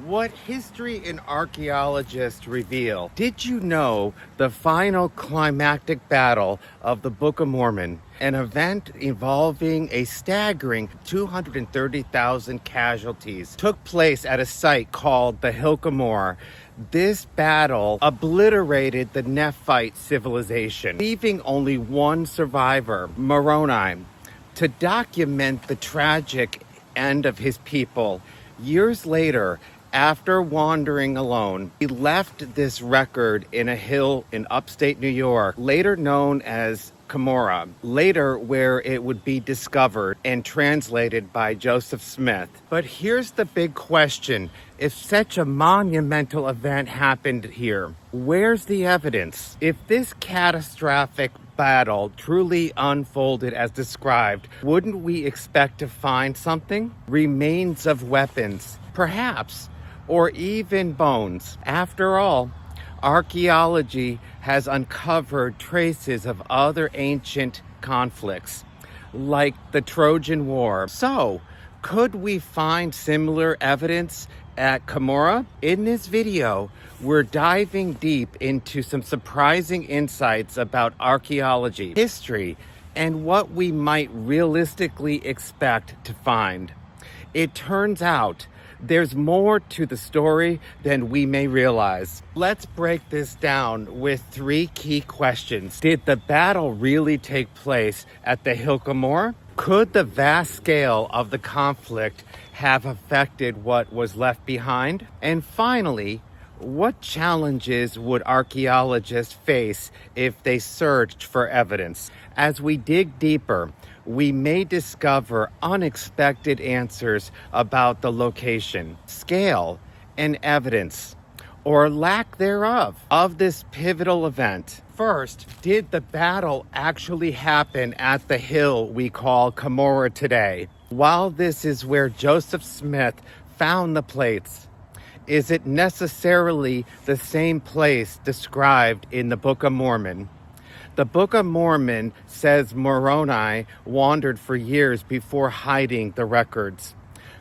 What history and archaeologists reveal. Did you know the final climactic battle of the Book of Mormon, an event involving a staggering 230,000 casualties, took place at a site called the Hill Cumorah? This battle obliterated the Nephite civilization, leaving only one survivor, Moroni, to document the tragic end of his people. Years later, after wandering alone, he left this record in a hill in upstate New York, later known as Cumorah, later where it would be discovered and translated by Joseph Smith. But here's the big question. If such a monumental event happened here, where's the evidence? If this catastrophic battle truly unfolded as described, wouldn't we expect to find something? Remains of weapons, perhaps, or even bones. After all, archaeology has uncovered traces of other ancient conflicts, like the Trojan War. So, could we find similar evidence at Cumorah? In this video, we're diving deep into some surprising insights about archaeology, history, and what we might realistically expect to find. It turns out there's more to the story than we may realize. Let's break this down with three key questions. Did the battle really take place at the Hill Cumorah? Could the vast scale of the conflict have affected what was left behind? And finally, what challenges would archaeologists face if they searched for evidence? As we dig deeper, we may discover unexpected answers about the location, scale, and evidence, or lack thereof, of this pivotal event. First, did the battle actually happen at the hill we call Cumorah today? While this is where Joseph Smith found the plates, is it necessarily the same place described in the Book of Mormon? The Book of Mormon says Moroni wandered for years before hiding the records.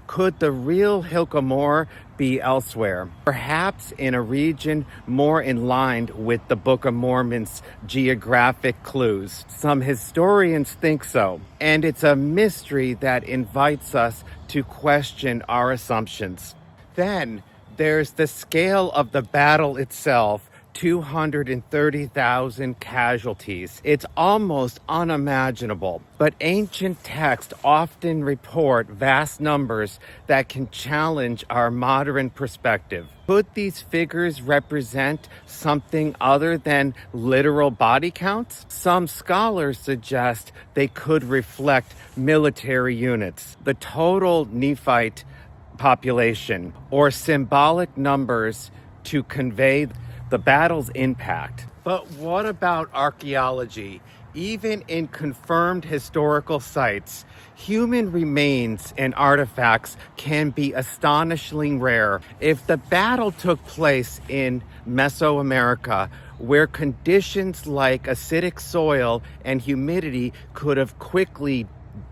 Could the real Hill Cumorah be elsewhere? Perhaps in a region more in line with the Book of Mormon's geographic clues. Some historians think so, and it's a mystery that invites us to question our assumptions. Then there's the scale of the battle itself. 230,000 casualties. It's almost unimaginable, but ancient texts often report vast numbers that can challenge our modern perspective. Could these figures represent something other than literal body counts? Some scholars suggest they could reflect military units, the total Nephite population, or symbolic numbers to convey the battle's impact. But what about archaeology? Even in confirmed historical sites, human remains and artifacts can be astonishingly rare. If the battle took place in Mesoamerica, where conditions like acidic soil and humidity could have quickly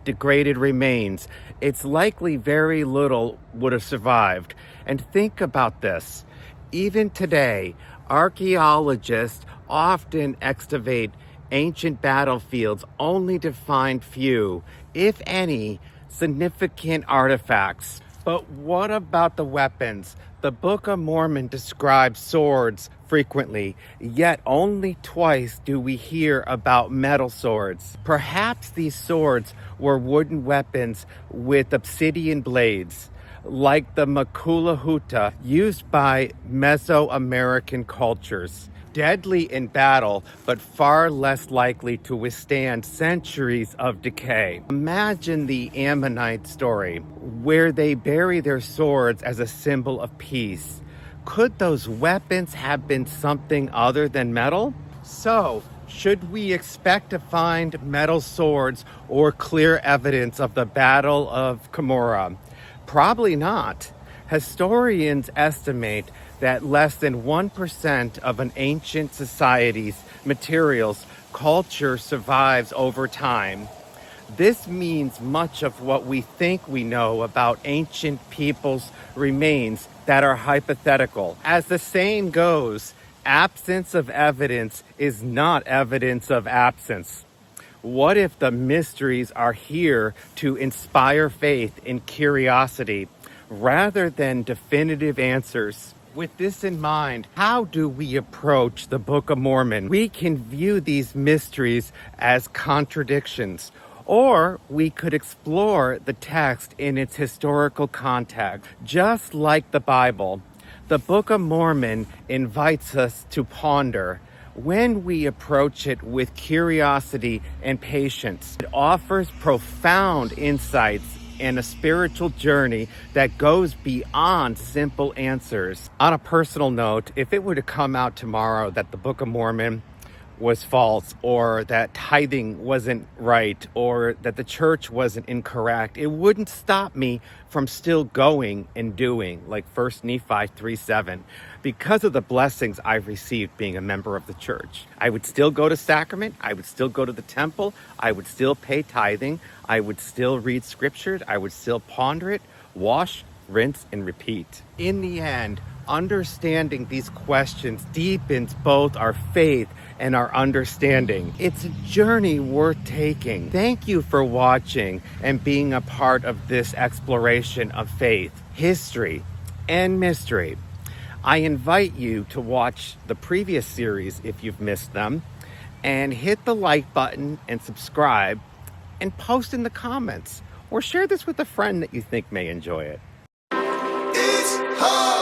degraded remains, it's likely very little would have survived. And think about this. Even today, archaeologists often excavate ancient battlefields only to find few, if any, significant artifacts. But what about the weapons? The Book of Mormon describes swords frequently, yet only twice do we hear about metal swords. Perhaps these swords were wooden weapons with obsidian blades, like the macuahuitl used by Mesoamerican cultures. Deadly in battle, but far less likely to withstand centuries of decay. Imagine the Ammonite story, where they bury their swords as a symbol of peace. Could those weapons have been something other than metal? So, should we expect to find metal swords or clear evidence of the Battle of Cumorah? Probably not. Historians estimate that less than 1% of an ancient society's materials culture survives over time. This means much of what we think we know about ancient peoples remains that are hypothetical. As the saying goes, absence of evidence is not evidence of absence. What if the mysteries are here to inspire faith and curiosity rather than definitive answers? With this in mind, how do we approach the Book of Mormon? We can view these mysteries as contradictions, or we could explore the text in its historical context. Just like the Bible, the Book of Mormon invites us to ponder. When we approach it with curiosity and patience, it offers profound insights and a spiritual journey that goes beyond simple answers. On a personal note, if it were to come out tomorrow that the Book of Mormon was false, or that tithing wasn't right, or that the church wasn't incorrect, it wouldn't stop me from still going and doing, like 1 Nephi 3:7, because of the blessings I've received being a member of the church. I would still go to sacrament, I would still go to the temple, I would still pay tithing, I would still read scriptures, I would still ponder it, wash, rinse, and repeat. In the end, understanding these questions deepens both our faith and our understanding. It's a journey worth taking. Thank you for watching and being a part of this exploration of faith, history, and mystery. I invite you to watch the previous series if you've missed them, and hit the like button and subscribe, and post in the comments, or share this with a friend that you think may enjoy it. It's hard.